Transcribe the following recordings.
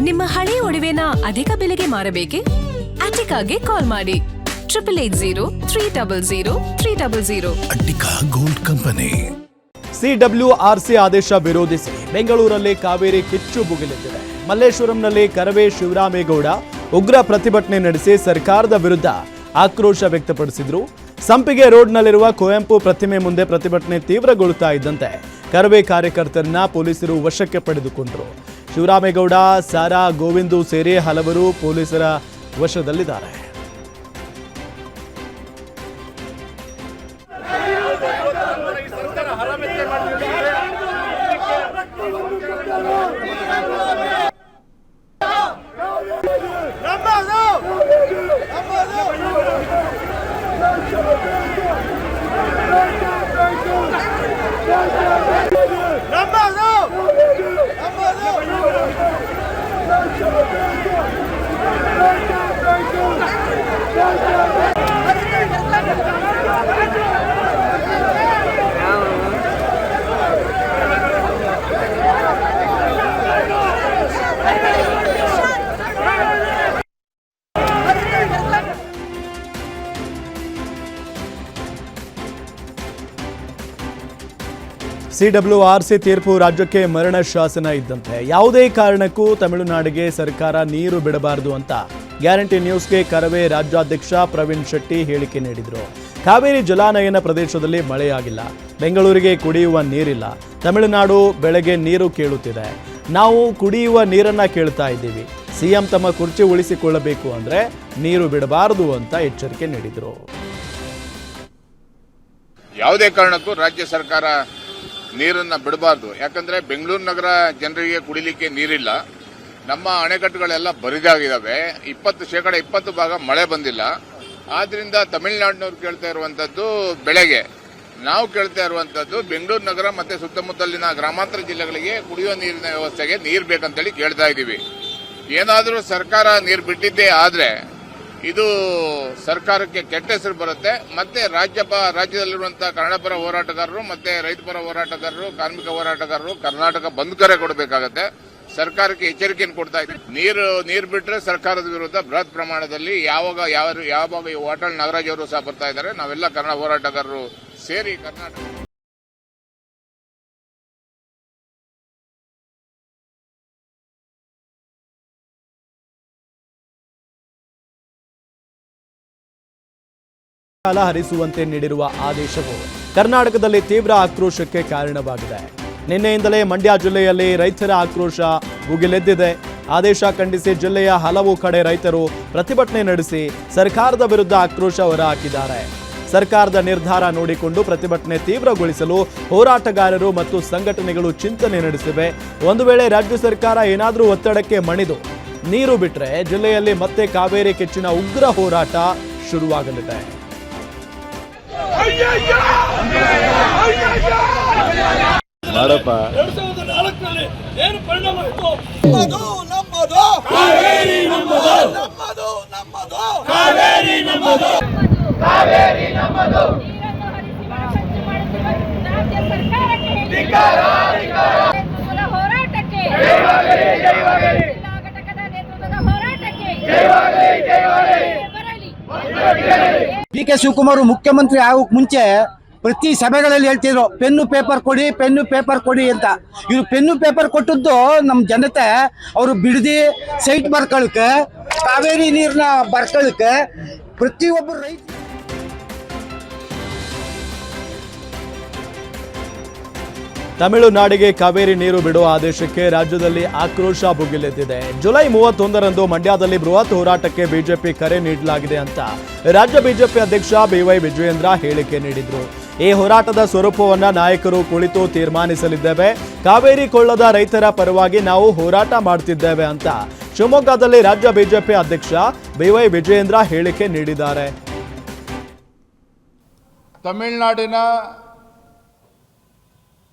ನಿಮ್ಮ ಹಳೆಯ ಒಡವೆನ ಅಧಿಕ ಬೆಲೆಗೆ ಮಾರಬೇಕೆ? ಅಟಿಕಾಗೆ ಕಾಲ್ ಮಾಡಿ 8880 ಅಟ್ಟಿಕಾ ಗೋಲ್ಡ್ ಕಂಪನಿ. CWRC ಆದೇಶ ವಿರೋಧಿಸಿ ಬೆಂಗಳೂರಲ್ಲಿ ಕಾವೇರಿ ಕಿಚ್ಚು ಭುಗಿಲೆದ್ದಿದೆ. ಮಲ್ಲೇಶ್ವರಂನಲ್ಲಿ ಕರವೇ ಶಿವರಾಮೇಗೌಡ ಉಗ್ರ ಪ್ರತಿಭಟನೆ ನಡೆಸಿ ಸರ್ಕಾರದ ವಿರುದ್ಧ ಆಕ್ರೋಶ ವ್ಯಕ್ತಪಡಿಸಿದ್ರು. ಸಂಪಿಗೆ ರೋಡ್ನಲ್ಲಿರುವ ಕುವೆಂಪು ಪ್ರತಿಮೆ ಮುಂದೆ ಪ್ರತಿಭಟನೆ ತೀವ್ರಗೊಳ್ಳುತ್ತಾ ಇದ್ದಂತೆ ಕರವೇ ಕಾರ್ಯಕರ್ತರನ್ನ ಪೊಲೀಸರು ವಶಕ್ಕೆ ಪಡೆದುಕೊಂಡರು. ಶಿವರಾಮೇಗೌಡ, ಸಾರಾ, ಗೋವಿಂದು ಸೇರಿ ಹಲವರು ಪೊಲೀಸರ ವಶದಲ್ಲಿದ್ದಾರೆ. CWRC ತೀರ್ಪು ರಾಜ್ಯಕ್ಕೆ ಮರಣ ಶಾಸನ ಇದ್ದಂತೆ ಯಾವುದೇ ಕಾರಣಕ್ಕೂ ತಮಿಳುನಾಡಿಗೆ ಸರ್ಕಾರ ನೀರು ಬಿಡಬಾರದು ಅಂತ ಗ್ಯಾರಂಟಿ ನ್ಯೂಸ್ಗೆ ಕರವೇ ರಾಜ್ಯಾಧ್ಯಕ್ಷ ಪ್ರವೀಣ್ ಶೆಟ್ಟಿ ಹೇಳಿಕೆ ನೀಡಿದರು. ಕಾವೇರಿ ಜಲಾನಯನ ಪ್ರದೇಶದಲ್ಲಿ ಮಳೆಯಾಗಿಲ್ಲ, ಬೆಂಗಳೂರಿಗೆ ಕುಡಿಯುವ ನೀರಿಲ್ಲ, ತಮಿಳುನಾಡು ಬೆಳೆಗೆ ನೀರು ಕೇಳುತ್ತಿದೆ, ನಾವು ಕುಡಿಯುವ ನೀರನ್ನ ಕೇಳ್ತಾ ಇದ್ದೀವಿ. ಸಿಎಂ ತಮ್ಮ ಕುರ್ಚಿ ಉಳಿಸಿಕೊಳ್ಳಬೇಕು ಅಂದ್ರೆ ನೀರು ಬಿಡಬಾರದು ಅಂತ ಎಚ್ಚರಿಕೆ ನೀಡಿದರು. ಯಾವುದೇ ಕಾರಣಕ್ಕೂ ರಾಜ್ಯ ಸರ್ಕಾರ ನೀರನ್ನ ಬಿಡಬಾರ್ದು. ಯಾಕಂದ್ರೆ ಬೆಂಗಳೂರು ನಗರ ಜನರಿಗೆ ಕುಡಿಲಿಕ್ಕೆ ನೀರಿಲ್ಲ. ನಮ್ಮ ಅಣೆಕಟ್ಟುಗಳೆಲ್ಲ ಬರಿದಾಗಿದ್ದಾವೆ. 20% ಮಳೆ ಬಂದಿಲ್ಲ. ಆದ್ರಿಂದ ತಮಿಳುನಾಡಿನವ್ರು ಕೇಳ್ತಾ ಇರುವಂತದ್ದು ಬೆಳೆಗೆ, ನಾವು ಕೇಳ್ತಾ ಇರುವಂತದ್ದು ಬೆಂಗಳೂರು ನಗರ ಮತ್ತೆ ಸುತ್ತಮುತ್ತಲಿನ ಗ್ರಾಮಾಂತರ ಜಿಲ್ಲೆಗಳಿಗೆ ಕುಡಿಯುವ ನೀರಿನ ವ್ಯವಸ್ಥೆಗೆ ನೀರು ಬೇಕಂತೇಳಿ ಕೇಳ್ತಾ ಇದ್ದೀವಿ. ಏನಾದರೂ ಸರ್ಕಾರ ನೀರು ಬಿಟ್ಟಿದ್ದೇ ಆದ್ರೆ ಇದು ಸರ್ಕಾರಕ್ಕೆ ಕೆಟ್ಟ ಹೆಸರು ಬರುತ್ತೆ. ಮತ್ತೆ ರಾಜ್ಯದಲ್ಲಿರುವಂತಹ ಕನ್ನಡಪರ ಹೋರಾಟಗಾರರು ಮತ್ತೆ ರೈತಪರ ಹೋರಾಟಗಾರರು, ಕಾರ್ಮಿಕ ಹೋರಾಟಗಾರರು ಕರ್ನಾಟಕ ಬಂದ್ ಕರೆ ಕೊಡಬೇಕಾಗತ್ತೆ. ಸರ್ಕಾರಕ್ಕೆ ಎಚ್ಚರಿಕೆಯನ್ನು ಕೊಡ್ತಾ ಇದ್ದೀವಿ. ನೀರು ಬಿಟ್ಟರೆ ಸರ್ಕಾರದ ವಿರುದ್ಧ ಬೃಹತ್ ಪ್ರಮಾಣದಲ್ಲಿ ಯಾವಾಗ ವಾಟಾಳ್ ನಾಗರಾಜ್ ಅವರು ಸಹ ಬರ್ತಾ ಇದ್ದಾರೆ, ನಾವೆಲ್ಲ ಕನ್ನಡ ಹೋರಾಟಗಾರರು ಸೇರಿ ಕರ್ನಾಟಕ ಕಾಲ ಹರಿಸುವಂತೆ ನೀಡಿರುವ ಆದೇಶವು ಕರ್ನಾಟಕದಲ್ಲಿ ತೀವ್ರ ಆಕ್ರೋಶಕ್ಕೆ ಕಾರಣವಾಗಿದೆ. ನಿನ್ನೆಯಿಂದಲೇ ಮಂಡ್ಯ ಜಿಲ್ಲೆಯಲ್ಲಿ ರೈತರ ಆಕ್ರೋಶ ಭುಗಿಲೆದ್ದಿದೆ. ಆದೇಶ ಖಂಡಿಸಿ ಜಿಲ್ಲೆಯ ಹಲವು ಕಡೆ ರೈತರು ಪ್ರತಿಭಟನೆ ನಡೆಸಿ ಸರ್ಕಾರದ ವಿರುದ್ಧ ಆಕ್ರೋಶ ಹೊರಹಾಕಿದ್ದಾರೆ. ಸರ್ಕಾರದ ನಿರ್ಧಾರ ನೋಡಿಕೊಂಡು ಪ್ರತಿಭಟನೆ ತೀವ್ರಗೊಳಿಸಲು ಹೋರಾಟಗಾರರು ಮತ್ತು ಸಂಘಟನೆಗಳು ಚಿಂತನೆ ನಡೆಸಿವೆ. ಒಂದು ವೇಳೆ ರಾಜ್ಯ ಸರ್ಕಾರ ಏನಾದರೂ ಒತ್ತಡಕ್ಕೆ ಮಣಿದು ನೀರು ಬಿಟ್ಟರೆ ಜಿಲ್ಲೆಯಲ್ಲಿ ಮತ್ತೆ ಕಾವೇರಿ ಕಿಚ್ಚಿನ ಉಗ್ರ ಹೋರಾಟ ಶುರುವಾಗಲಿದೆ. ಮಾಡಪ್ಪ 2004ರಲ್ಲಿ ಏನು ಪರಿಣಾಮ ಇತ್ತು? ನಮ್ಮದು ಕಾವೇರಿ, ನಮ್ಮದು ಕಾವೇರಿ, ನಮ್ಮದು ಕಾವೇರಿ, ನಮ್ಮದು ನೀರನ್ನು ಹರಿಸಿ ಒಳಸಂಚು ಮಾಡುತ್ತಿರುವ ರಾಜ್ಯ ಸರ್ಕಾರಕ್ಕೆ ಧಿಕ್ಕಾರ, ಹೋರಾಟಕ್ಕೆ ಜಯವಾಗಲಿ, ಜಯವಾಗಲಿ. ಜಿಲ್ಲಾ ಘಟಕದ ನೇತೃತ್ವದ ಹೋರಾಟಕ್ಕೆ ಜಯವಾಗಲಿ, ಜಯವಾಗಲಿ. PK ಶಿವಕುಮಾರ್ ಮುಖ್ಯಮಂತ್ರಿ ಆಗೋಕ್ ಮುಂಚೆ ಪ್ರತಿ ಸಭೆಗಳಲ್ಲಿ ಹೇಳ್ತಿದ್ರು ಪೆನ್ನು ಪೇಪರ್ ಕೊಡಿ ಅಂತ. ಇವರು ಪೆನ್ನು ಪೇಪರ್ ಕೊಟ್ಟದ್ದು ನಮ್ಮ ಜನತೆ ಅವರು ಬಿಡದಿ ಸೈಟ್ ಬರ್ಕೊಳಕ್ಕೆ, ಕಾವೇರಿ ನೀರನ್ನ ಬರ್ಕೊಳಕ್ಕೆ ಪ್ರತಿಯೊಬ್ಬರು ರೈತ ತಮಿಳುನಾಡಿಗೆ ಕಾವೇರಿ ನೀರು ಬಿಡುವ ಆದೇಶಕ್ಕೆ ರಾಜ್ಯದಲ್ಲಿ ಆಕ್ರೋಶ ಭುಗಿಲೆದ್ದಿದೆ. ಜುಲೈ 31ರಂದು ಮಂಡ್ಯದಲ್ಲಿ ಬೃಹತ್ ಹೋರಾಟಕ್ಕೆ ಬಿಜೆಪಿ ಕರೆ ನೀಡಲಾಗಿದೆ ಅಂತ ರಾಜ್ಯ ಬಿಜೆಪಿ ಅಧ್ಯಕ್ಷ BY ವಿಜಯೇಂದ್ರ ಹೇಳಿಕೆ ನೀಡಿದ್ರು. ಈ ಹೋರಾಟದ ಸ್ವರೂಪವನ್ನ ನಾಯಕರು ಕುಳಿತು ತೀರ್ಮಾನಿಸಲಿದ್ದೇವೆ. ಕಾವೇರಿ ಕೊಳ್ಳದ ರೈತರ ಪರವಾಗಿ ನಾವು ಹೋರಾಟ ಮಾಡ್ತಿದ್ದೇವೆ ಅಂತ ಶಿವಮೊಗ್ಗದಲ್ಲಿ ರಾಜ್ಯ ಬಿಜೆಪಿ ಅಧ್ಯಕ್ಷ BY ವಿಜಯೇಂದ್ರ ಹೇಳಿಕೆ ನೀಡಿದ್ದಾರೆ. ತಮಿಳುನಾಡಿನ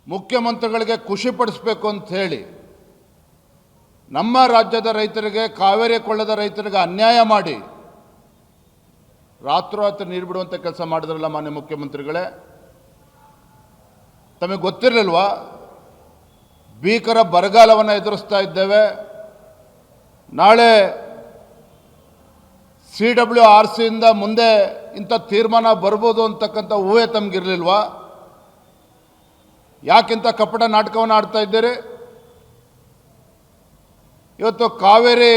ಮುಖ್ಯಮಂತ್ರಿಗಳಿಗೆ ಖುಷಿ ಪಡಿಸಬೇಕು ಅಂತ ಹೇಳಿ ನಮ್ಮ ರಾಜ್ಯದ ರೈತರಿಗೆ, ಕಾವೇರಿ ಕೊಳ್ಳದ ರೈತರಿಗೆ ಅನ್ಯಾಯ ಮಾಡಿ ರಾತ್ರೋರಾತ್ರಿ ನೀರು ಬಿಡುವಂಥ ಕೆಲಸ ಮಾಡಿದ್ರಲ್ಲ ಮಾನ್ಯ ಮುಖ್ಯಮಂತ್ರಿಗಳೇ. ತಮಗೆ ಗೊತ್ತಿರಲಿಲ್ವಾ? ಭೀಕರ ಬರಗಾಲವನ್ನು ಎದುರಿಸ್ತಾ ಇದ್ದೇವೆ. ನಾಳೆ CWRCಯಿಂದ ಮುಂದೆ ಇಂಥ ತೀರ್ಮಾನ ಬರ್ಬೋದು ಅಂತಕ್ಕಂಥ ಊಹೆ ತಮಗಿರಲಿಲ್ವಾ? ಯಾಕಿಂತ ಕಪಟ ನಾಟಕವನ್ನು ಆಡ್ತಾ ಇದ್ದೀರಿ? ಇವತ್ತು ಕಾವೇರಿ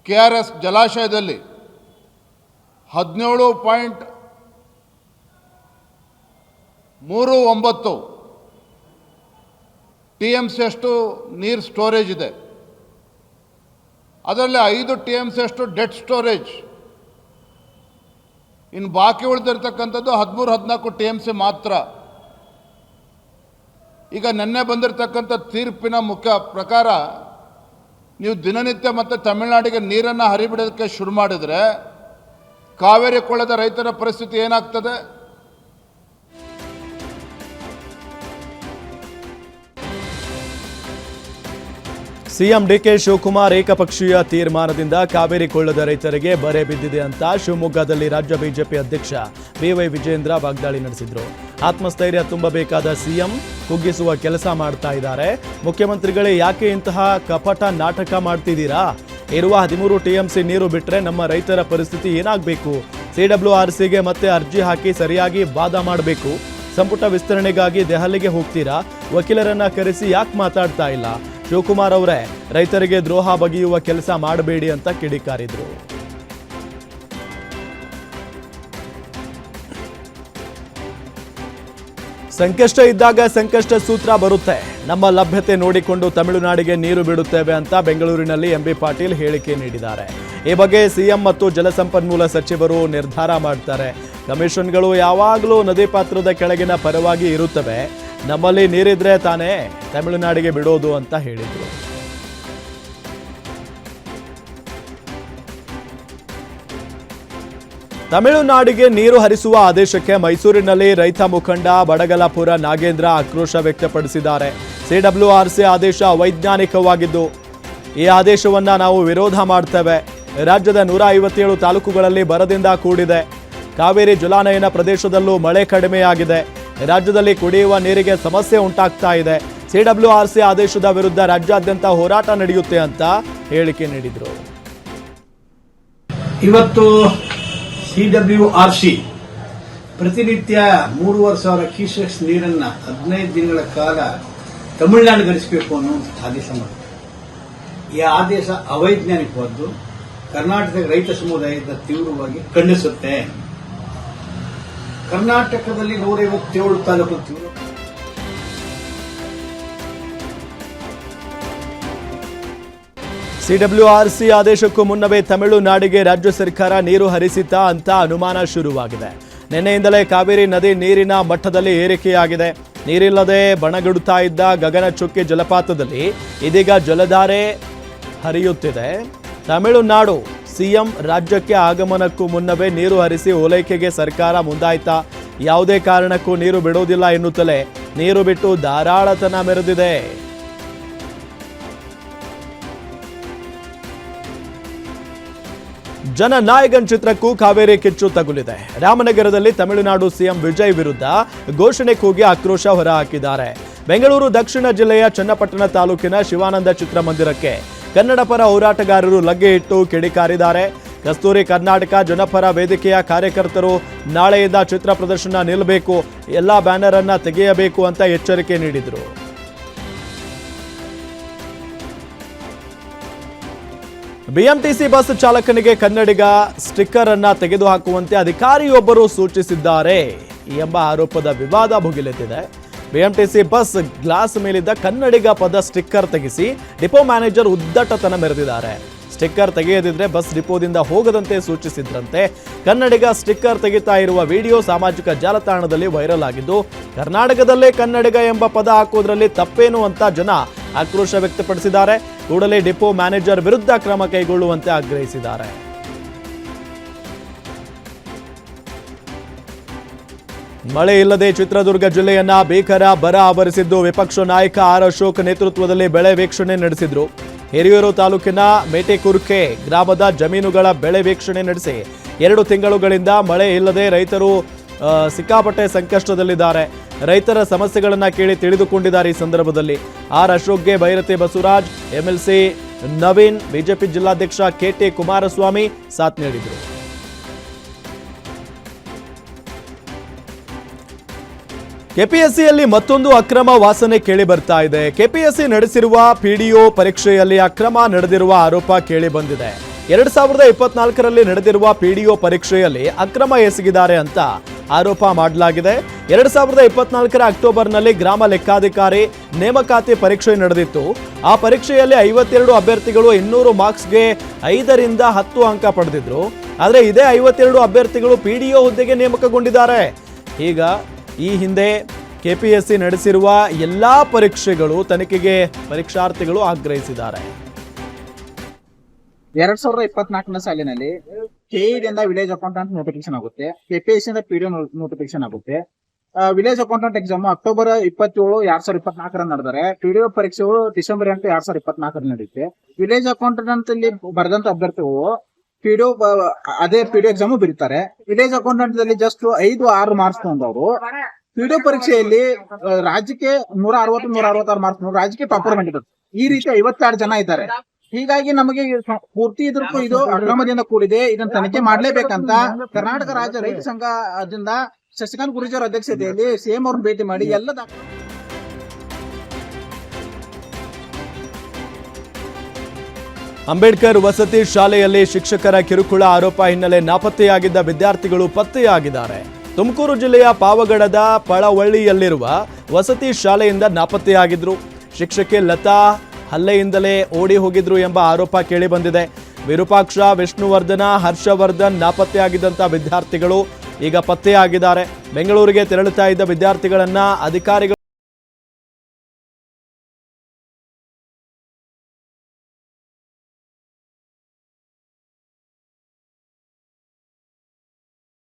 KRS ಜಲಾಶಯದಲ್ಲಿ 17.39 TMC ಅಷ್ಟು ನೀರು ಸ್ಟೋರೇಜ್ ಇದೆ. ಅದರಲ್ಲಿ 5 TMC ಅಷ್ಟು ಡೆಡ್ ಸ್ಟೋರೇಜ್. ಇನ್ನು ಬಾಕಿ ಉಳಿದಿರ್ತಕ್ಕಂಥದ್ದು 13-14 TMC ಮಾತ್ರ. ಈಗ ನಿನ್ನೆ ಬಂದಿರತಕ್ಕಂಥ ತೀರ್ಪಿನ ಮುಖ್ಯ ಪ್ರಕಾರ ನೀವು ದಿನನಿತ್ಯ ಮತ್ತು ತಮಿಳುನಾಡಿಗೆ ನೀರನ್ನು ಹರಿಬಿಡೋದಕ್ಕೆ ಶುರು ಮಾಡಿದರೆ ಕಾವೇರಿ ಕೊಳ್ಳದ ರೈತರ ಪರಿಸ್ಥಿತಿ ಏನಾಗ್ತದೆ? ಸಿಎಂ ಡಿಕೆ ಶಿವಕುಮಾರ್ ಏಕಪಕ್ಷೀಯ ತೀರ್ಮಾನದಿಂದ ಕಾವೇರಿ ಕೊಳ್ಳದ ರೈತರಿಗೆ ಬರೆ ಬಿದ್ದಿದೆ ಅಂತ ಶಿವಮೊಗ್ಗದಲ್ಲಿ ರಾಜ್ಯ ಬಿಜೆಪಿ ಅಧ್ಯಕ್ಷ ಬಿವೈ ವಿಜೇಂದ್ರ ವಾಗ್ದಾಳಿ ನಡೆಸಿದ್ರು. ಆತ್ಮಸ್ಥೈರ್ಯ ತುಂಬಬೇಕಾದ ಸಿಎಂ ಕುಗ್ಗಿಸುವ ಕೆಲಸ ಮಾಡ್ತಾ ಇದ್ದಾರೆ. ಮುಖ್ಯಮಂತ್ರಿಗಳೇ ಯಾಕೆ ಇಂತಹ ಕಪಟ ನಾಟಕ ಮಾಡ್ತಿದ್ದೀರಾ? ಇರುವ 13 TMC ನೀರು ಬಿಟ್ರೆ ನಮ್ಮ ರೈತರ ಪರಿಸ್ಥಿತಿ ಏನಾಗಬೇಕು? CWRCಗೆ ಮತ್ತೆ ಅರ್ಜಿ ಹಾಕಿ ಸರಿಯಾಗಿ ವಾದ ಮಾಡಬೇಕು. ಸಂಪುಟ ವಿಸ್ತರಣೆಗಾಗಿ ದೆಹಲಿಗೆ ಹೋಗ್ತೀರಾ? ವಕೀಲರನ್ನ ಕರೆಸಿ ಯಾಕೆ ಮಾತಾಡ್ತಾ ಇಲ್ಲ? ಶಿವಕುಮಾರ್ ಅವರೇ, ರೈತರಿಗೆ ದ್ರೋಹ ಬಗೆಯುವ ಕೆಲಸ ಮಾಡಬೇಡಿ ಅಂತ ಕಿಡಿಕಾರಿದ್ರು. ಸಂಕಷ್ಟ ಇದ್ದಾಗ ಸಂಕಷ್ಟ ಸೂತ್ರ ಬರುತ್ತೆ. ನಮ್ಮ ಲಭ್ಯತೆ ನೋಡಿಕೊಂಡು ತಮಿಳುನಾಡಿಗೆ ನೀರು ಬಿಡುತ್ತೇವೆ ಅಂತ ಬೆಂಗಳೂರಿನಲ್ಲಿ MB ಪಾಟೀಲ್ ಹೇಳಿಕೆ ನೀಡಿದ್ದಾರೆ. ಈ ಬಗ್ಗೆ ಸಿಎಂ ಮತ್ತು ಜಲಸಂಪನ್ಮೂಲ ಸಚಿವರು ನಿರ್ಧಾರ ಮಾಡ್ತಾರೆ. ಕಮಿಷನ್ಗಳು ಯಾವಾಗಲೂ ನದಿ ಪಾತ್ರದ ಕೆಳಗಿನ ಪರವಾಗಿ ಇರುತ್ತವೆ. ನಮ್ಮಲ್ಲಿ ನೀರಿದ್ರೆ ತಾನೇ ತಮಿಳುನಾಡಿಗೆ ಬಿಡೋದು ಅಂತ ಹೇಳಿದರು. ತಮಿಳುನಾಡಿಗೆ ನೀರು ಹರಿಸುವ ಆದೇಶಕ್ಕೆ ಮೈಸೂರಿನಲ್ಲಿ ರೈತ ಮುಖಂಡ ಬಡಗಲಪುರ ನಾಗೇಂದ್ರ ಆಕ್ರೋಶ ವ್ಯಕ್ತಪಡಿಸಿದ್ದಾರೆ. CWRC ಆದೇಶ ಅವೈಜ್ಞಾನಿಕವಾಗಿದ್ದು ಈ ಆದೇಶವನ್ನ ನಾವು ವಿರೋಧ ಮಾಡ್ತೇವೆ. ರಾಜ್ಯದ 157 ತಾಲೂಕುಗಳಲ್ಲಿ ಬರದಿಂದ ಕೂಡಿದೆ. ಕಾವೇರಿ ಜಲಾನಯನ ಪ್ರದೇಶದಲ್ಲೂ ಮಳೆ ಕಡಿಮೆಯಾಗಿದೆ. ರಾಜ್ಯದಲ್ಲಿ ಕುಡಿಯುವ ನೀರಿಗೆ ಸಮಸ್ಯೆ ಉಂಟಾಗ್ತಾ ಇದೆ. CWRC ಆದೇಶದ ವಿರುದ್ಧ ರಾಜ್ಯಾದ್ಯಂತ ಹೋರಾಟ ನಡೆಯುತ್ತೆ ಅಂತ ಹೇಳಿಕೆ ನೀಡಿದರು. ಇವತ್ತು CWRC ಪ್ರತಿನಿತ್ಯ 3,500 ಕ್ಯೂಸೆಕ್ಸ್ ನೀರನ್ನ 15 ದಿನಗಳ ಕಾಲ ತಮಿಳುನಾಡಿಗೆ ಹರಿಸಬೇಕು ಅನ್ನೋ ಆದೇಶ ಮಾಡಿದೆ. ಈ ಆದೇಶ ಅವೈಜ್ಞಾನಿಕವಾದ್ದು, ಕರ್ನಾಟಕದ ರೈತ ಸಮುದಾಯದ ತೀವ್ರವಾಗಿ ಖಂಡಿಸುತ್ತೆ. ಕರ್ನಾಟಕದಲ್ಲಿ 157 ತಾಲೂಕು CWRC ಆದೇಶಕ್ಕೂ ಮುನ್ನವೇ ತಮಿಳುನಾಡಿಗೆ ರಾಜ್ಯ ಸರ್ಕಾರ ನೀರು ಹರಿಸಿತಾ ಅಂತ ಅನುಮಾನ ಶುರುವಾಗಿದೆ. ನಿನ್ನೆಯಿಂದಲೇ ಕಾವೇರಿ ನದಿ ನೀರಿನ ಮಟ್ಟದಲ್ಲಿ ಏರಿಕೆಯಾಗಿದೆ. ನೀರಿಲ್ಲದೆ ಬಣಗುಡುತ್ತಾ ಇದ್ದ ಗಗನಚುಕ್ಕಿ ಜಲಪಾತದಲ್ಲಿ ಇದೀಗ ಜಲಧಾರೆ ಹರಿಯುತ್ತಿದೆ. ತಮಿಳುನಾಡು ಸಿಎಂ ರಾಜ್ಯಕ್ಕೆ ಆಗಮನಕ್ಕೂ ಮುನ್ನವೇ ನೀರು ಹರಿಸಿ ಓಲೈಕೆಗೆ ಸರ್ಕಾರ ಮುಂದಾಯ್ತಾ? ಯಾವುದೇ ಕಾರಣಕ್ಕೂ ನೀರು ಬಿಡುವುದಿಲ್ಲ ಎನ್ನುತ್ತಲೇ ನೀರು ಬಿಟ್ಟು ಧಾರಾಳತನ ಮೆರೆದಿದೆ. ಜನನಾಯಕನ್ ಚಿತ್ರಕ್ಕೂ ಕಾವೇರಿ ಕಿಚ್ಚು ತಗುಲಿದೆ. ರಾಮನಗರದಲ್ಲಿ ತಮಿಳುನಾಡು ಸಿಎಂ ವಿಜಯ್ ವಿರುದ್ಧ ಘೋಷಣೆ ಕೂಗಿ ಆಕ್ರೋಶ ಹೊರಹಾಕಿದ್ದಾರೆ. ಬೆಂಗಳೂರು ದಕ್ಷಿಣ ಜಿಲ್ಲೆಯ ಚನ್ನಪಟ್ಟಣ ತಾಲೂಕಿನ ಶಿವಾನಂದ ಚಿತ್ರಮಂದಿರಕ್ಕೆ ಕನ್ನಡ ಪರ ಹೋರಾಟಗಾರರು ಲಗ್ಗೆ ಇಟ್ಟು ಕಿಡಿಕಾರಿದ್ದಾರೆ. ಕಸ್ತೂರಿ ಕರ್ನಾಟಕ ಜನಪರ ವೇದಿಕೆಯ ಕಾರ್ಯಕರ್ತರು ನಾಳೆಯಿಂದ ಚಿತ್ರ ಪ್ರದರ್ಶನ ನಿಲ್ಲಬೇಕು, ಎಲ್ಲಾ ಬ್ಯಾನರ್ ಅನ್ನ ತೆಗೆಯಬೇಕು ಅಂತ ಎಚ್ಚರಿಕೆ ನೀಡಿದರು. BMTC ಬಸ್ ಚಾಲಕನಿಗೆ ಕನ್ನಡಿಗ ಸ್ಟಿಕ್ಕರ್ ಅನ್ನ ತೆಗೆದುಹಾಕುವಂತೆ ಅಧಿಕಾರಿಯೊಬ್ಬರು ಸೂಚಿಸಿದ್ದಾರೆ ಎಂಬ ಆರೋಪದ ವಿವಾದ ಭುಗಿಲೆದ್ದಿದೆ. BMTC ಬಸ್ ಗ್ಲಾಸ್ ಮೇಲಿದ್ದ ಕನ್ನಡಿಗ ಪದ ಸ್ಟಿಕ್ಕರ್ ತೆಗೆಸಿ ಡಿಪೋ ಮ್ಯಾನೇಜರ್ ಉದ್ದಟತನ ಮೆರೆದಿದ್ದಾರೆ. ಸ್ಟಿಕ್ಕರ್ ತೆಗೆಯದಿದ್ರೆ ಬಸ್ ಡಿಪೋದಿಂದ ಹೋಗದಂತೆ ಸೂಚಿಸಿದ್ರಂತೆ. ಕನ್ನಡಿಗ ಸ್ಟಿಕ್ಕರ್ ತೆಗಿತಾ ಇರುವ ವಿಡಿಯೋ ಸಾಮಾಜಿಕ ಜಾಲತಾಣದಲ್ಲಿ ವೈರಲ್ ಆಗಿದ್ದು, ಕರ್ನಾಟಕದಲ್ಲೇ ಕನ್ನಡಿಗ ಎಂಬ ಪದ ಹಾಕೋದ್ರಲ್ಲಿ ತಪ್ಪೇನು ಅಂತ ಜನ ಆಕ್ರೋಶ ವ್ಯಕ್ತಪಡಿಸಿದ್ದಾರೆ. ಕೂಡಲೇ ಡಿಪೋ ಮ್ಯಾನೇಜರ್ ವಿರುದ್ಧ ಕ್ರಮ ಕೈಗೊಳ್ಳುವಂತೆ ಆಗ್ರಹಿಸಿದ್ದಾರೆ. ಮಳೆ ಇಲ್ಲದೆ ಚಿತ್ರದುರ್ಗ ಜಿಲ್ಲೆಯನ್ನ ಭೀಕರ ಬರ ಆವರಿಸಿದ್ದು, ವಿಪಕ್ಷ ನಾಯಕ ಆರ್ ಅಶೋಕ್ ನೇತೃತ್ವದಲ್ಲಿ ಬೆಳೆ ವೀಕ್ಷಣೆ ನಡೆಸಿದ್ರು. ಹಿರಿಯೂರು ತಾಲೂಕಿನ ಮೇಟೆಕುರ್ಕೆ ಗ್ರಾಮದ ಜಮೀನುಗಳ ಬೆಳೆ ವೀಕ್ಷಣೆ ನಡೆಸಿ 2 ತಿಂಗಳುಗಳಿಂದ ಮಳೆ ಇಲ್ಲದೆ ರೈತರು ಸಿಕ್ಕಾಪಟ್ಟೆ ಸಂಕಷ್ಟದಲ್ಲಿದ್ದಾರೆ. ರೈತರ ಸಮಸ್ಯೆಗಳನ್ನ ಕೇಳಿ ತಿಳಿದುಕೊಂಡಿದ್ದಾರೆ. ಈ ಸಂದರ್ಭದಲ್ಲಿ ಆರ್ ಅಶೋಕ್ಗೆ ಬೈರತಿ ಬಸವರಾಜ್, MLC ನವೀನ್, ಬಿಜೆಪಿ ಜಿಲ್ಲಾಧ್ಯಕ್ಷ KT ಕುಮಾರಸ್ವಾಮಿ ಸಾಥ್ ನೀಡಿದರು. ಕೆಪಿಎಸ್ಸಿಯಲ್ಲಿ ಮತ್ತೊಂದು ಅಕ್ರಮ ವಾಸನೆ ಕೇಳಿ ಬರ್ತಾ ಇದೆ. ಕೆಪಿಎಸ್ಸಿ ನಡೆಸಿರುವ PDO ಪರೀಕ್ಷೆಯಲ್ಲಿ ಅಕ್ರಮ ನಡೆದಿರುವ ಆರೋಪ ಕೇಳಿ ಬಂದಿದೆ. 2024ರಲ್ಲಿ ನಡೆದಿರುವ PDO ಪರೀಕ್ಷೆಯಲ್ಲಿ ಅಕ್ರಮ ಎಸಗಿದ್ದಾರೆ ಅಂತ ಆರೋಪ ಮಾಡಲಾಗಿದೆ. 2024ರ ಅಕ್ಟೋಬರ್ನಲ್ಲಿ ಗ್ರಾಮ ಲೆಕ್ಕಾಧಿಕಾರಿ ನೇಮಕಾತಿ ಪರೀಕ್ಷೆ ನಡೆದಿತ್ತು. ಆ ಪರೀಕ್ಷೆಯಲ್ಲಿ 52 ಅಭ್ಯರ್ಥಿಗಳು 200 ಮಾರ್ಕ್ಸ್ಗೆ 5ರಿಂದ 10 ಅಂಕ ಪಡೆದಿದ್ರು. ಆದರೆ ಇದೇ 52 ಅಭ್ಯರ್ಥಿಗಳು PDO ಹುದ್ದೆಗೆ ನೇಮಕಗೊಂಡಿದ್ದಾರೆ. ಈಗ ಈ ಹಿಂದೆ ಕೆಪಿಎಸ್ಸಿ ನಡೆಸಿರುವ ಎಲ್ಲಾ ಪರೀಕ್ಷೆಗಳು ತನಿಖೆಗೆ ಪರೀಕ್ಷಾರ್ಥಿಗಳು ಆಗ್ರಹಿಸಿದ್ದಾರೆ. 2024ನೇ ಸಾಲಿನಲ್ಲಿ ಕೆಇಡಿಯಿಂದ ವಿಲೇಜ್ ಅಕೌಂಟೆಂಟ್ ನೋಟಿಫಿಕೇಶನ್ ಆಗುತ್ತೆ, ಕೆಪಿಎಸ್ಸಿ ಇಂದ PDO ನೋಟಿಫಿಕೇಶನ್ ಆಗುತ್ತೆ. ವಿಲೇಜ್ ಅಕೌಂಟೆಂಟ್ ಎಕ್ಸಾಮ್ ಅಕ್ಟೋಬರ್ 27, 2024 ನಡೆದರೆ PDO ಪರೀಕ್ಷೆಗಳು ಡಿಸೆಂಬರ್ 8, 2024 ನಡೆಯುತ್ತೆ. ವಿಲೇಜ್ ಅಕೌಂಟೆಂಟ್ ಅಲ್ಲಿ ಬರೆದಂತ ಅಭ್ಯರ್ಥಿಗಳು PDO ಅದೇ PDO ಎಕ್ಸಾಮ್ ಬರೀತಾರೆ. ವಿಲೇಜ್ ಅಕೌಂಟೆಂಟ್ ಅಲ್ಲಿ ಜಸ್ಟ್ 5-6 ಮಾರ್ಕ್ಸ್ ತಗೊಂಡವರು PDO ಪರೀಕ್ಷೆಯಲ್ಲಿ ರಾಜ್ಯಕ್ಕೆ 160-166 ಮಾರ್ಕ್ಸ್ ರಾಜ್ಯಕ್ಕೆ ಟಾಪರ್ ಬಂದಿದ್ದಾರೆ. ಈ ರೀತಿ 52 ಜನ ಇದ್ದಾರೆ. ಹೀಗಾಗಿ ನಮಗೆ ಪೂರ್ತಿ ಇದ್ರೂ ಇದು ಅಕ್ರಮದಿಂದ ಕೂಡಿದೆ. ಇದನ್ನ ತನಿಖೆ ಮಾಡಲೇಬೇಕಂತ ಕರ್ನಾಟಕ ರಾಜ್ಯ ರೈತ ಸಂಘದಿಂದ ಶಶಿಕಾಂತ್ ಗುರೂಜಿ ಅವರ ಅಧ್ಯಕ್ಷತೆಯಲ್ಲಿ ಸಿಎಂ ಅವ್ರನ್ನ ಭೇಟಿ ಮಾಡಿ ಎಲ್ಲ ಅಂಬೇಡ್ಕರ್ ವಸತಿ ಶಾಲೆಯಲ್ಲಿ ಶಿಕ್ಷಕರ ಕಿರುಕುಳ ಆರೋಪ ಹಿನ್ನೆಲೆ ನಾಪತ್ತೆಯಾಗಿದ್ದ ವಿದ್ಯಾರ್ಥಿಗಳು ಪತ್ತೆಯಾಗಿದ್ದಾರೆ. ತುಮಕೂರು ಜಿಲ್ಲೆಯ ಪಾವಗಡದ ಪಳವಳ್ಳಿಯಲ್ಲಿರುವ ವಸತಿ ಶಾಲೆಯಿಂದ ನಾಪತ್ತೆಯಾಗಿದ್ರು. ಶಿಕ್ಷಕಿ ಲತಾ ಹಲ್ಲೆಯಿಂದಲೇ ಓಡಿ ಹೋಗಿದ್ರು ಎಂಬ ಆರೋಪ ಕೇಳಿ ಬಂದಿದೆ. ವಿರೂಪಾಕ್ಷ, ವಿಷ್ಣುವರ್ಧನ, ಹರ್ಷವರ್ಧನ್ ನಾಪತ್ತೆಯಾಗಿದ್ದಂಥ ವಿದ್ಯಾರ್ಥಿಗಳು ಈಗ ಪತ್ತೆಯಾಗಿದ್ದಾರೆ. ಬೆಂಗಳೂರಿಗೆ ತೆರಳುತ್ತಾ ಇದ್ದ ವಿದ್ಯಾರ್ಥಿಗಳನ್ನ ಅಧಿಕಾರಿಗಳು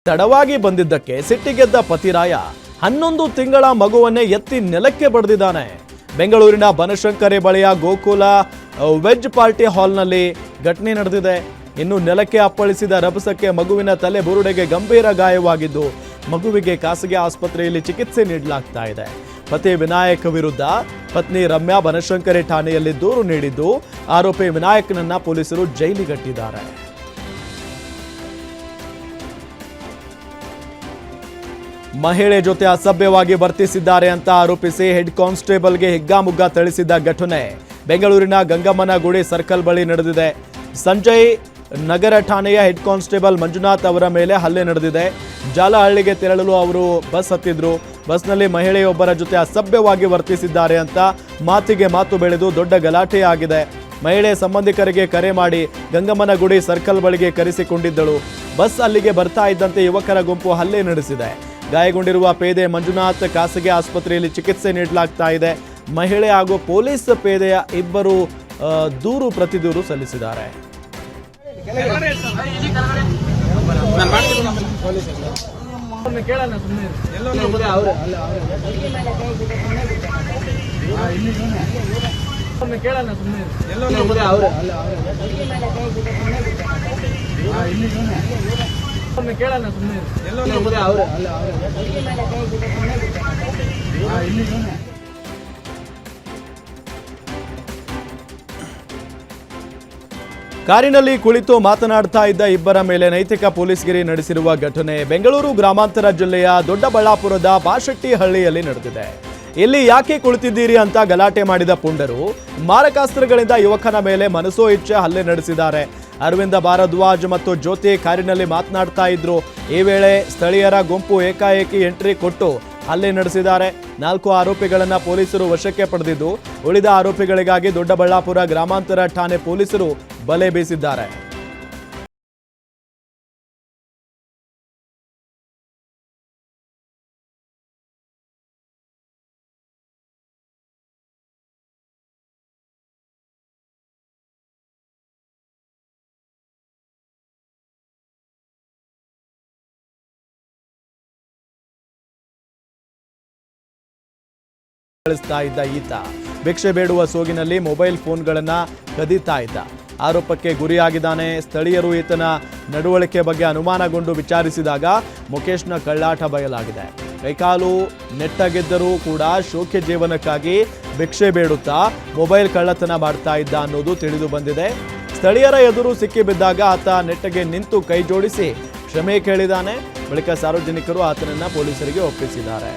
ತಡವಾಗಿ ಬಂದಿದ್ದಕ್ಕೆ ಸಿಟ್ಟಿಗೆದ್ದ ಪತಿರಾಯ 11 ತಿಂಗಳ ಮಗುವನ್ನೇ ಎತ್ತಿ ನೆಲಕ್ಕೆ ಬಡಿದಿದ್ದಾನೆ. ಬೆಂಗಳೂರಿನ ಬನಶಂಕರಿ ಬಳಿಯ ಗೋಕುಲ ವೆಜ್ ಪಾರ್ಟಿ ಹಾಲ್ನಲ್ಲಿ ಘಟನೆ ನಡೆದಿದೆ. ಇನ್ನು ನೆಲಕ್ಕೆ ಅಪ್ಪಳಿಸಿದ ರಭಸಕ್ಕೆ ಮಗುವಿನ ತಲೆ ಬುರುಡೆಗೆ ಗಂಭೀರ ಗಾಯವಾಗಿದ್ದು ಮಗುವಿಗೆ ಖಾಸಗಿ ಆಸ್ಪತ್ರೆಯಲ್ಲಿ ಚಿಕಿತ್ಸೆ ನೀಡಲಾಗ್ತಾ ಇದೆ. ಪತಿ ವಿನಾಯಕ್ ವಿರುದ್ಧ ಪತ್ನಿ ರಮ್ಯಾ ಬನಶಂಕರಿ ಠಾಣೆಯಲ್ಲಿ ದೂರು ನೀಡಿದ್ದು ಆರೋಪಿ ವಿನಾಯಕ್ನನ್ನ ಪೊಲೀಸರು ಜೈಲಿಗಟ್ಟಿದ್ದಾರೆ. ಮಹಿಳೆ ಜೊತೆ ಅಸಭ್ಯವಾಗಿ ವರ್ತಿಸಿದ್ದಾರೆ ಅಂತ ಆರೋಪಿಸಿ ಹೆಡ್ ಕಾನ್ಸ್ಟೇಬಲ್ಗೆ ಹಿಗ್ಗಾಮುಗ್ಗ ಥಳಿಸಿದ್ದ ಘಟನೆ ಬೆಂಗಳೂರಿನ ಗಂಗಮ್ಮನಗುಡಿ ಸರ್ಕಲ್ ಬಳಿ ನಡೆದಿದೆ. ಸಂಜಯ್ ನಗರ ಠಾಣೆಯ ಹೆಡ್ ಕಾನ್ಸ್ಟೇಬಲ್ ಮಂಜುನಾಥ್ ಅವರ ಮೇಲೆ ಹಲ್ಲೆ ನಡೆದಿದೆ. ಜಾಲಹಳ್ಳಿಗೆ ತೆರಳಲು ಅವರು ಬಸ್ ಹತ್ತಿದ್ರು. ಬಸ್ನಲ್ಲಿ ಮಹಿಳೆಯೊಬ್ಬರ ಜೊತೆ ಅಸಭ್ಯವಾಗಿ ವರ್ತಿಸಿದ್ದಾರೆ ಅಂತ ಮಾತಿಗೆ ಮಾತು ಬೆಳೆದು ದೊಡ್ಡ ಗಲಾಟೆ ಆಗಿದೆ. ಮಹಿಳೆ ಸಂಬಂಧಿಕರಿಗೆ ಕರೆ ಮಾಡಿ ಗಂಗಮ್ಮನಗುಡಿ ಸರ್ಕಲ್ ಬಳಿಗೆ ಕರೆಸಿಕೊಂಡಿದ್ದಳು. ಬಸ್ ಅಲ್ಲಿಗೆ ಬರ್ತಾ ಇದ್ದಂತೆ ಯುವಕರ ಗುಂಪು ಹಲ್ಲೆ ನಡೆಸಿದೆ. ಗಾಯಗೊಂಡಿರುವ ಪೇದೆ ಮಂಜುನಾಥ್ ಖಾಸಗಿ ಆಸ್ಪತ್ರೆಯಲ್ಲಿ ಚಿಕಿತ್ಸೆ ನೀಡಲಾಗ್ತಾ ಇದೆ. ಮಹಿಳೆ ಹಾಗೂ ಪೊಲೀಸ್ ಪೇದೆಯ ಇಬ್ಬರು ದೂರು ಪ್ರತಿದೂರು ಸಲ್ಲಿಸಿದ್ದಾರೆ. ಕಾರಿನಲ್ಲಿ ಕುಳಿತು ಮಾತನಾಡ್ತಾ ಇದ್ದ ಇಬ್ಬರ ಮೇಲೆ ನೈತಿಕ ಪೊಲೀಸ್ಗಿರಿ ನಡೆಸಿರುವ ಘಟನೆ ಬೆಂಗಳೂರು ಗ್ರಾಮಾಂತರ ಜಿಲ್ಲೆಯ ದೊಡ್ಡಬಳ್ಳಾಪುರದ ಬಾಶೆಟ್ಟಿಹಳ್ಳಿಯಲ್ಲಿ ನಡೆದಿದೆ. ಇಲ್ಲಿ ಯಾಕೆ ಕುಳಿತಿದ್ದೀರಿ ಅಂತ ಗಲಾಟೆ ಮಾಡಿದ ಪುಂಡರು ಮಾರಕಾಸ್ತ್ರಗಳಿಂದ ಯುವಕನ ಮೇಲೆ ಮನಸೋ ಇಚ್ಛೆ ಹಲ್ಲೆ ನಡೆಸಿದ್ದಾರೆ. ಅರವಿಂದ ಭಾರದ್ವಾಜ್ ಮತ್ತು ಜ್ಯೋತಿ ಕಾರಿನಲ್ಲಿ ಮಾತನಾಡ್ತಾ ಇದ್ರು. ಈ ವೇಳೆ ಸ್ಥಳೀಯರ ಗುಂಪು ಏಕಾಏಕಿ ಎಂಟ್ರಿ ಕೊಟ್ಟು ಹಲ್ಲೆ ನಡೆಸಿದ್ದಾರೆ. 4 ಆರೋಪಿಗಳನ್ನ ಪೊಲೀಸರು ವಶಕ್ಕೆ ಪಡೆದಿದ್ದು ಉಳಿದ ಆರೋಪಿಗಳಿಗಾಗಿ ದೊಡ್ಡಬಳ್ಳಾಪುರ ಗ್ರಾಮಾಂತರ ಠಾಣೆ ಪೊಲೀಸರು ಬಲೆ ಬೀಸಿದ್ದಾರೆ. ಕಳಿಸ್ತಾ ಇದ್ದ ಈತ ಭಿಕ್ಷೆ ಬೇಡುವ ಸೋಗಿನಲ್ಲಿ ಮೊಬೈಲ್ ಫೋನ್ಗಳನ್ನ ಕದೀತಾ ಇದ್ದ. ಆರೋಪಕ್ಕೆ ಗುರಿಯಾಗಿದ್ದಾನೆ. ಸ್ಥಳೀಯರು ಈತನ ನಡವಳಿಕೆ ಬಗ್ಗೆ ಅನುಮಾನಗೊಂಡು ವಿಚಾರಿಸಿದಾಗ ಮುಖೇಶ್ನ ಕಳ್ಳಾಟ ಬಯಲಾಗಿದೆ. ಕೈಕಾಲು ನೆಟ್ಟಗೆದ್ದರೂ ಕೂಡ ಶೋಕ್ಯ ಜೀವನಕ್ಕಾಗಿ ಭಿಕ್ಷೆ ಬೇಡುತ್ತಾ ಮೊಬೈಲ್ ಕಳ್ಳತನ ಮಾಡ್ತಾ ಇದ್ದ ಅನ್ನೋದು ತಿಳಿದು ಬಂದಿದೆ. ಸ್ಥಳೀಯರ ಎದುರು ಸಿಕ್ಕಿಬಿದ್ದಾಗ ಆತ ನೆಟ್ಟಗೆ ನಿಂತು ಕೈ ಜೋಡಿಸಿ ಕ್ಷಮೆ ಕೇಳಿದ್ದಾನೆ. ಬಳಿಕ ಸಾರ್ವಜನಿಕರು ಆತನನ್ನ ಪೊಲೀಸರಿಗೆ ಒಪ್ಪಿಸಿದ್ದಾರೆ.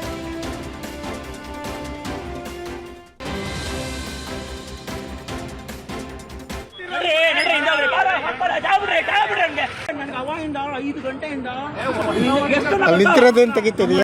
ನಿಂತಿರೋದೇನು ತೆಗಿತೀನಿ.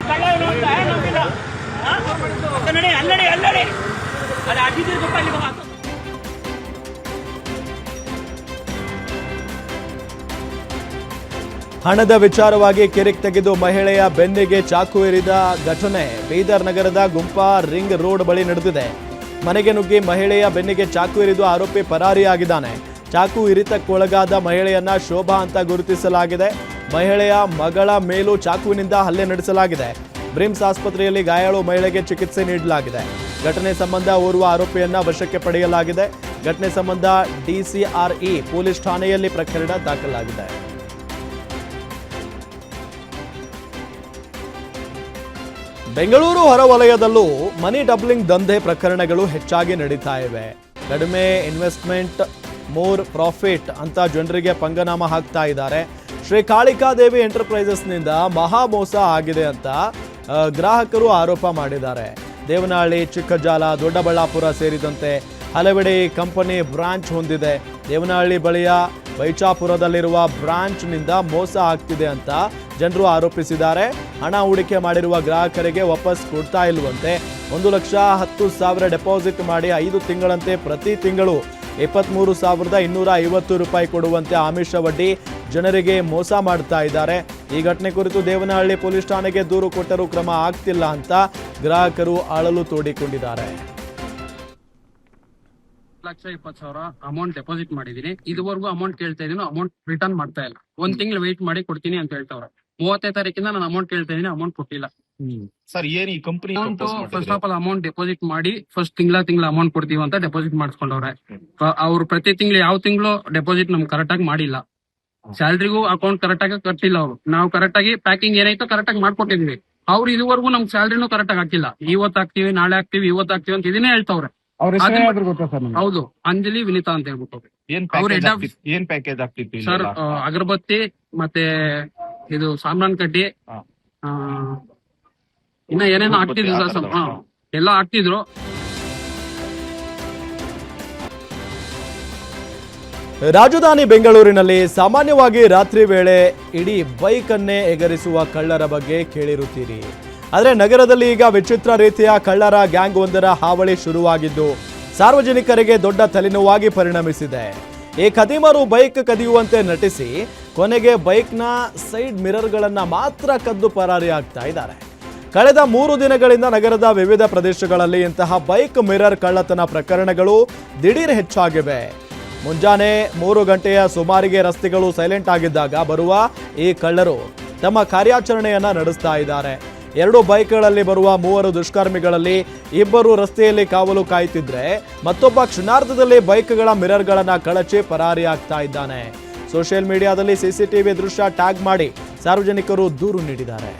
ಹಣದ ವಿಚಾರವಾಗಿ ಕಿರಿಕ್ ತೆಗೆದು ಮಹಿಳೆಯ ಬೆನ್ನಿಗೆ ಚಾಕು ಇರಿದ ಘಟನೆ ಬೀದರ್ ನಗರದ ಗುಂಪಾ ರಿಂಗ್ ರೋಡ್ ಬಳಿ ನಡೆದಿದೆ. ಮನೆಗೆ ನುಗ್ಗಿ ಮಹಿಳೆಯ ಬೆನ್ನಿಗೆ ಚಾಕು ಇರಿದು ಆರೋಪಿ ಪರಾರಿಯಾಗಿದ್ದಾನೆ. ಚಾಕು ಇರಿತಕ್ಕೊಳಗಾದ ಮಹಿಳೆಯನ್ನ ಶೋಭಾ ಅಂತ ಗುರುತಿಸಲಾಗಿದೆ. ಮಹಿಳೆಯ ಮಗಳ ಮೇಲೂ ಚಾಕುವಿನಿಂದ ಹಲ್ಲೆ ನಡೆಸಲಾಗಿದೆ. ಬ್ರಿಮ್ಸ್ ಆಸ್ಪತ್ರೆಯಲ್ಲಿ ಗಾಯಾಳು ಮಹಿಳೆಗೆ ಚಿಕಿತ್ಸೆ ನೀಡಲಾಗಿದೆ. ಘಟನೆ ಸಂಬಂಧ ಓರ್ವ ಆರೋಪಿಯನ್ನ ವಶಕ್ಕೆ ಪಡೆಯಲಾಗಿದೆ. ಘಟನೆ ಸಂಬಂಧ DCRE ಪೊಲೀಸ್ ಠಾಣೆಯಲ್ಲಿ ಪ್ರಕರಣ ದಾಖಲಾಗಿದೆ. ಬೆಂಗಳೂರು ಹೊರವಲಯದಲ್ಲೂ ಮನಿ ಡಬ್ಲಿಂಗ್ ದಂಧೆ ಪ್ರಕರಣಗಳು ಹೆಚ್ಚಾಗಿ ನಡೀತಾ ಇವೆ. ಕಡಿಮೆ ಇನ್ವೆಸ್ಟ್ಮೆಂಟ್ ಮೋರ್ ಪ್ರಾಫಿಟ್ ಅಂತ ಜನರಿಗೆ ಪಂಗನಾಮ ಹಾಕ್ತಾ ಇದ್ದಾರೆ. ಶ್ರೀ ಕಾಳಿಕಾದೇವಿ ಎಂಟರ್ಪ್ರೈಸಸ್ನಿಂದ ಮಹಾ ಮೋಸ ಆಗಿದೆ ಅಂತ ಗ್ರಾಹಕರು ಆರೋಪ ಮಾಡಿದ್ದಾರೆ. ದೇವನಹಳ್ಳಿ, ಚಿಕ್ಕಜಾಲ, ದೊಡ್ಡಬಳ್ಳಾಪುರ ಸೇರಿದಂತೆ ಹಲವೆಡೆ ಕಂಪನಿ ಬ್ರಾಂಚ್ ಹೊಂದಿದೆ. ದೇವನಹಳ್ಳಿ ಬಳಿಯ ಬೈಚಾಪುರದಲ್ಲಿರುವ ಬ್ರಾಂಚ್ನಿಂದ ಮೋಸ ಆಗ್ತಿದೆ ಅಂತ ಜನರು ಆರೋಪಿಸಿದ್ದಾರೆ. ಹಣ ಹೂಡಿಕೆ ಮಾಡಿರುವ ಗ್ರಾಹಕರಿಗೆ ವಾಪಸ್ ಕೊಡ್ತಾ ಇಲ್ವಂತೆ. 1,10,000 ಡೆಪಾಸಿಟ್ ಮಾಡಿ 5 ತಿಂಗಳಂತೆ ಪ್ರತಿ ತಿಂಗಳು 23,250 ರೂಪಾಯಿ ಕೊಡುವಂತೆ ಆಮಿಷ ಒಡ್ಡಿ ಜನರಿಗೆ ಮೋಸ ಮಾಡ್ತಾ ಇದ್ದಾರೆ. ಈ ಘಟನೆ ಕುರಿತು ದೇವನಹಳ್ಳಿ ಪೊಲೀಸ್ ಠಾಣೆಗೆ ದೂರು ಕೊಟ್ಟರೂ ಕ್ರಮ ಆಗ್ತಿಲ್ಲ ಅಂತ ಗ್ರಾಹಕರು ಅಳಲು ತೋಡಿಕೊಂಡಿದ್ದಾರೆ. 1,20,000 ಅಮೌಂಟ್ ಡೆಪಾಸಿಟ್ ಮಾಡಿದೀನಿ. ಇದುವರೆಗೂ ಅಮೌಂಟ್ ಕೇಳ್ತಾ ಇದೀನಿ, ಅಮೌಂಟ್ ರಿಟರ್ನ್ ಮಾಡ್ತಾ ಇಲ್ಲ. 1 ತಿಂಗಳು ವೇಟ್ ಮಾಡಿ ಕೊಡ್ತೀನಿ ಅಂತ ಹೇಳ್ತಾವ್ರೆ. 30ನೇ ತಾರೀಕಿಂದ ನಾನು ಅಮೌಂಟ್ ಕೇಳ್ತಾ ಇದೀನಿ, ಅಮೌಂಟ್ ಕೊಟ್ಟಿಲ್ಲ. ಸರ್ ಏನ್ ಈ company first of all amount deposit ಮಾಡಿ ಫಸ್ಟ್ ತಿಂಗಳ ಅಮೌಂಟ್ ಕೊಡ್ತೀವಿ ಅಂತ ಡೆಪಾಸಿಟ್ ಮಾಡಿಸ್ಕೊಂಡವ್ರೆ. ಅವ್ರು ಪ್ರತಿ ತಿಂಗಳು ಯಾವ ತಿಂಗಳು ಡೆಪಾಸಿಟ್ ನಮ್ಗೆ ಕರೆಕ್ಟ್ ಆಗಿ ಮಾಡಿಲ್ಲ. ಸ್ಯಾಲ್ರಿಗೂ ಅಕೌಂಟ್ ಕರೆಕ್ಟ್ ಆಗಿ ಕಟ್ಟಿಲ್ಲ ಅವರು. ನಾವು ಕರೆಕ್ಟ್ ಆಗಿ ಪ್ಯಾಕಿಂಗ್ ಏನಾಯ್ತು ಕರೆಕ್ಟ್ ಆಗಿ ಮಾಡ್ಕೊಟ್ಟಿದ್ವಿ. ಅವ್ರು ಇದುವರೆಗೂ ನಮ್ಗೆ ಸ್ಯಾಲ್ರಿನೂ ಕರೆಕ್ಟ್ ಆಗಿ ಹಾಕಿಲ್ಲ. ಇವತ್ತು ಹಾಕ್ತಿವಿ, ನಾಳೆ ಹಾಕ್ತಿವಿ, ಇವತ್ತು ಹಾಕ್ತಿವಿ ಅಂತ ಇದನ್ನೇ ಹೇಳ್ತಾವ್ರೆ. ಹೌದು, ಅಂಜಲಿ ವಿನಿತಾ ಅಂತ ಹೇಳ್ಬಿಟ್ಟು. ಏನ್ ಪ್ಯಾಕೇಜ್ ಆಗ್ತಿತ್ತು ಸರ್? ಅಗರಬತ್ತಿ ಮತ್ತೆ ಇದು ಸಾಂಬ್ರಾನ್ ಕಡ್ಡಿ, ಇನ್ನ ಏನೇನೋ ಆಗ್ತಿದ್ರು ಸರ್. ಎಲ್ಲ ಆಗ್ತಿದ್ರು. ರಾಜಧಾನಿ ಬೆಂಗಳೂರಿನಲ್ಲಿ ಸಾಮಾನ್ಯವಾಗಿ ರಾತ್ರಿ ವೇಳೆ ಇಡೀ ಬೈಕ್ ಅನ್ನೇ ಎಗರಿಸುವ ಕಳ್ಳರ ಬಗ್ಗೆ ಕೇಳಿರುತ್ತೀರಿ. ಆದರೆ ನಗರದಲ್ಲಿ ಈಗ ವಿಚಿತ್ರ ರೀತಿಯ ಕಳ್ಳರ ಗ್ಯಾಂಗ್ ಒಂದರ ಹಾವಳಿ ಶುರುವಾಗಿದ್ದು ಸಾರ್ವಜನಿಕರಿಗೆ ದೊಡ್ಡ ತಲೆನೋವಾಗಿ ಪರಿಣಮಿಸಿದೆ. ಈ ಖದೀಮರು ಬೈಕ್ ಕದಿಯುವಂತೆ ನಟಿಸಿ ಕೊನೆಗೆ ಬೈಕ್ನ ಸೈಡ್ ಮಿರರ್ಗಳನ್ನ ಮಾತ್ರ ಕದ್ದು ಪರಾರಿಯಾಗ್ತಾ ಇದ್ದಾರೆ. ಕಳೆದ 3 ದಿನಗಳಿಂದ ನಗರದ ವಿವಿಧ ಪ್ರದೇಶಗಳಲ್ಲಿ ಇಂತಹ ಬೈಕ್ ಮಿರರ್ ಕಳ್ಳತನ ಪ್ರಕರಣಗಳು ದಿಢೀರ್ ಹೆಚ್ಚಾಗಿವೆ. ಮುಂಜಾನೆ 3 ಗಂಟೆಯ ಸುಮಾರಿಗೆ ರಸ್ತೆಗಳು ಸೈಲೆಂಟ್ ಆಗಿದ್ದಾಗ ಬರುವ ಈ ಕಳ್ಳರು ತಮ್ಮ ಕಾರ್ಯಾಚರಣೆಯನ್ನ ನಡೆಸ್ತಾ ಇದ್ದಾರೆ. 2 ಬೈಕ್ಗಳಲ್ಲಿ ಬರುವ 3 ದುಷ್ಕರ್ಮಿಗಳಲ್ಲಿ 2 ರಸ್ತೆಯಲ್ಲಿ ಕಾವಲು ಕಾಯ್ತಿದ್ರೆ ಮತ್ತೊಬ್ಬ ಕ್ಷಣಾರ್ಧದಲ್ಲಿ ಬೈಕ್ಗಳ ಮಿರರ್ಗಳನ್ನ ಕಳಚಿ ಪರಾರಿಯಾಗ್ತಾ ಇದ್ದಾನೆ. ಸೋಷಿಯಲ್ ಮೀಡಿಯಾದಲ್ಲಿ CCTV ದೃಶ್ಯ ಟ್ಯಾಗ್ ಮಾಡಿ ಸಾರ್ವಜನಿಕರು ದೂರು ನೀಡಿದ್ದಾರೆ.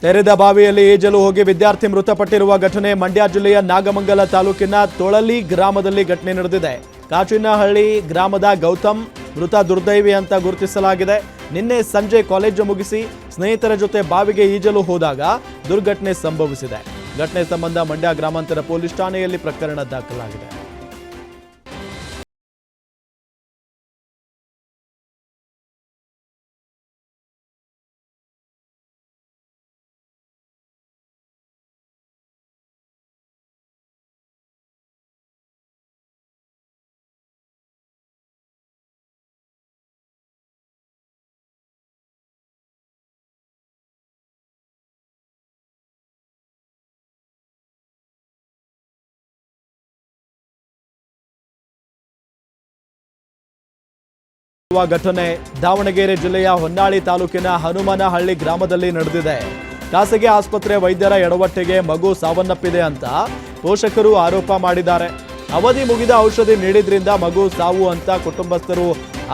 ತೆರೆದ ಬಾವಿಯಲ್ಲಿ ಈಜಲು ಹೋಗಿ ವಿದ್ಯಾರ್ಥಿ ಮೃತಪಟ್ಟಿರುವ ಘಟನೆ ಮಂಡ್ಯ ಜಿಲ್ಲೆಯ ನಾಗಮಂಗಲ ತಾಲೂಕಿನ ತೊಳಲಿ ಗ್ರಾಮದಲ್ಲಿ ಘಟನೆ ನಡೆದಿದೆ. ಕಾಚಿನಹಳ್ಳಿ ಗ್ರಾಮದ ಗೌತಮ್ ಮೃತ ದುರ್ದೈವಿ ಅಂತ ಗುರುತಿಸಲಾಗಿದೆ. ನಿನ್ನೆ ಸಂಜೆ ಕಾಲೇಜು ಮುಗಿಸಿ ಸ್ನೇಹಿತರ ಜೊತೆ ಬಾವಿಗೆ ಈಜಲು ಹೋದಾಗ ದುರ್ಘಟನೆ ಸಂಭವಿಸಿದೆ. ಘಟನೆ ಸಂಬಂಧ ಮಂಡ್ಯ ಗ್ರಾಮಾಂತರ ಪೊಲೀಸ್ ಠಾಣೆಯಲ್ಲಿ ಪ್ರಕರಣ ದಾಖಲಾಗಿದೆ. ಘಟನೆ ದಾವಣಗೆರೆ ಜಿಲ್ಲೆಯ ಹೊನ್ನಾಳಿ ತಾಲೂಕಿನ ಹನುಮನಹಳ್ಳಿ ಗ್ರಾಮದಲ್ಲಿ ನಡೆದಿದೆ. ಖಾಸಗಿ ಆಸ್ಪತ್ರೆ ವೈದ್ಯರ ಎಡವಟ್ಟಿಗೆ ಮಗು ಸಾವನ್ನಪ್ಪಿದೆ ಅಂತ ಪೋಷಕರು ಆರೋಪ ಮಾಡಿದ್ದಾರೆ. ಅವಧಿ ಮುಗಿದ ಔಷಧಿ ನೀಡಿದ್ರಿಂದ ಮಗು ಸಾವು ಅಂತ ಕುಟುಂಬಸ್ಥರು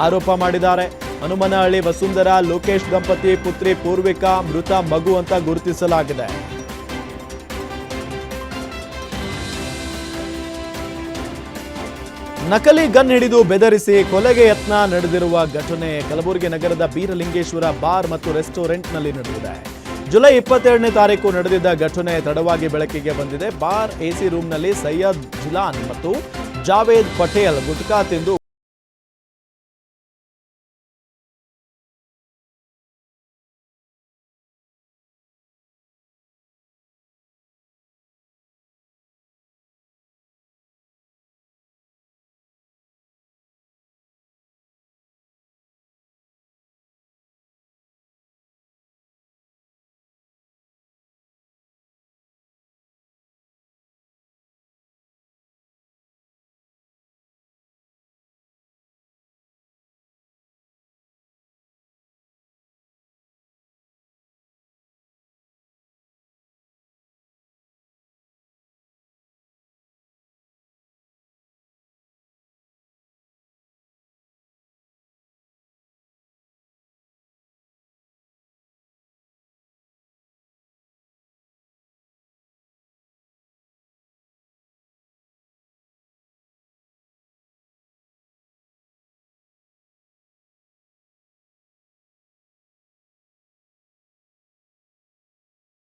ಆರೋಪ ಮಾಡಿದ್ದಾರೆ. ಹನುಮನಹಳ್ಳಿ ವಸುಂಧರಾ ಲೋಕೇಶ್ ದಂಪತಿ ಪುತ್ರಿ ಪೂರ್ವಿಕಾ ಮೃತ ಮಗು ಅಂತ ಗುರುತಿಸಲಾಗಿದೆ. ನಕಲಿ ಗನ್ ಹಿಡಿದು ಬೆದರಿಸಿ ಕೊಲೆಗೆ ಯತ್ನ ನಡೆದಿರುವ ಘಟನೆ ಕಲಬುರಗಿ ನಗರದ ಬೀರಲಿಂಗೇಶ್ವರ ಬಾರ್ ಮತ್ತು ರೆಸ್ಟೋರೆಂಟ್ನಲ್ಲಿ ನಡೆದಿದೆ. ಜುಲೈ 22ನೇ ತಾರೀಕು ನಡೆದಿದ್ದ ಘಟನೆ ತಡವಾಗಿ ಬೆಳಕಿಗೆ ಬಂದಿದೆ. ಬಾರ್ ಎಸಿ ರೂಮ್ನಲ್ಲಿ ಸೈಯದ್ ಜಿಲಾನ್ ಮತ್ತು ಜಾವೇದ್ ಪಟೇಲ್ ಗುಟ್ಕಾ ತಿಂದು